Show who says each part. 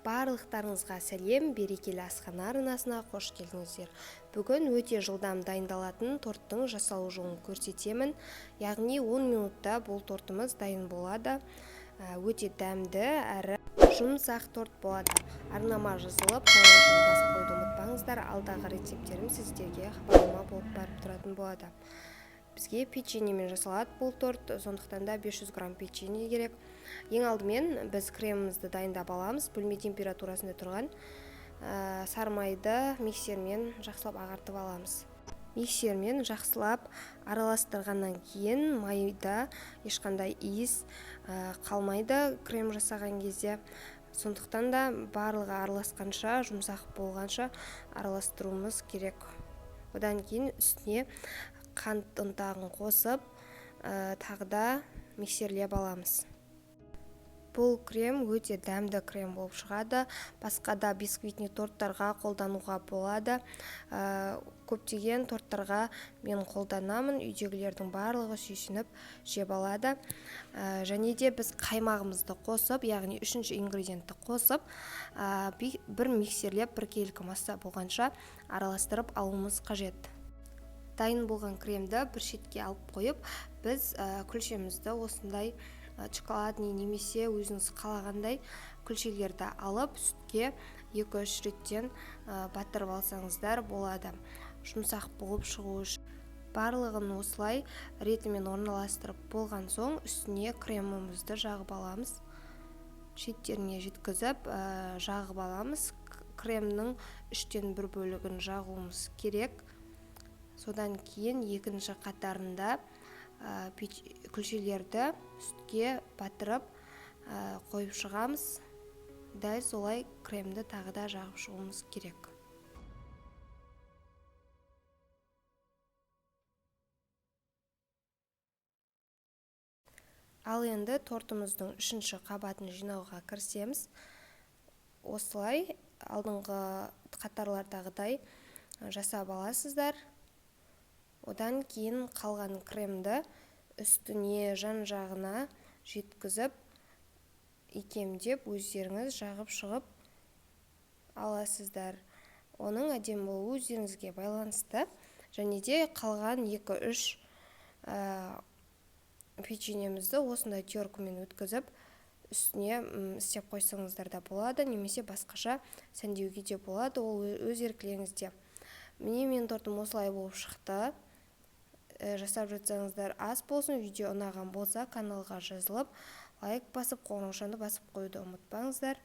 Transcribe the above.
Speaker 1: Барлықтарыңызға сәлем, берекелі асхана арнасына қош келдіңіздер. Бүгін өте жылдам дайындалатын торттың жасалу жолын көрсетемін. Яғни 10 минутта бұл тортымыз дайын болады. Өте дәмді әрі жұмсақ торт болады. Арнама жазылып, қоңыраушаны басып қойды ұмытпаңыздар. Алдағы рецептерім сіздерге хабарлама болып барып тұратын болады. Бізге печеньемен жасалады бұл торт, сондықтан да 500 грамм печенье керек. Ең алдымен біз кремімізді дайындап аламыз. Бөлме температурасында тұрған сары майды миксермен жақсылап ағартып аламыз. Миксермен жақсылап араластырғаннан кейін майда ешқандай иіс қалмайды крем жасаған кезде. Сондықтан да барлығы араласқанша, жұмсақ болғанша араластыруымыз керек. Одан кейін үстіне қант ұнтағын қосып, тағы да миксерлеп аламыз. Бұл крем өте дәмді крем болып шығады. Басқа да бисквитный торттарға қолдануға болады. Көптеген торттарға мен қолданамын. Үйдегілердің барлығы сүйсініп жеп алады. Және де біз қаймағымызды қосып, яғни үшінші ингредиентті қосып, бір миксерлеп, бір келкі масса болғанша араластырып алуымыз қажет. Дайын болған кремді бір шетке алып қойып, біз күлшемізді осындай шоколадный немесе өзіңіз қалағандай күлшелерді алып, сүтке 2-3 реттен батырып алсаңыздар болады. Жұмсақ болып шығу үшін. Барлығын осылай ретімен орналастырып болған соң, үстіне кремімізді жағып аламыз. Шеттеріне жеткізіп жағып аламыз. Кремнің 3-тен 1 бөлігін жағуымыз керек. Содан кейін екінші қатарында күлшелерді сүтке батырып қойып шығамыз. Дәл солай кремді тағы да жағып шығуымыз керек. Ал енді тортымыздың 3-ші қабатын жинауға кірісеміз. Осылай алдыңғы қатарлардағыдай жасап аласыздар. Одан кейін қалған кремді үстіне жан-жағына жеткізіп, икемдеп өздеріңіз жағып шығып аласыздар. Оның әдемі болуы өздеріңізге байланысты. Және де қалған 2-3 печеньемізді осындай теркамен өткізіп, үстіне істеп қойсаңыздар да болады, немесе басқаша сәндеуге де болады, ол өз еркілеріңізде. Міне мен тортым осылай болып шықты. Жасап жатсаңыздар ас болсын. Видео ұнаған болса каналға жазылып, лайк басып, қоңыраушаны басып қойды ұмытпаңыздар.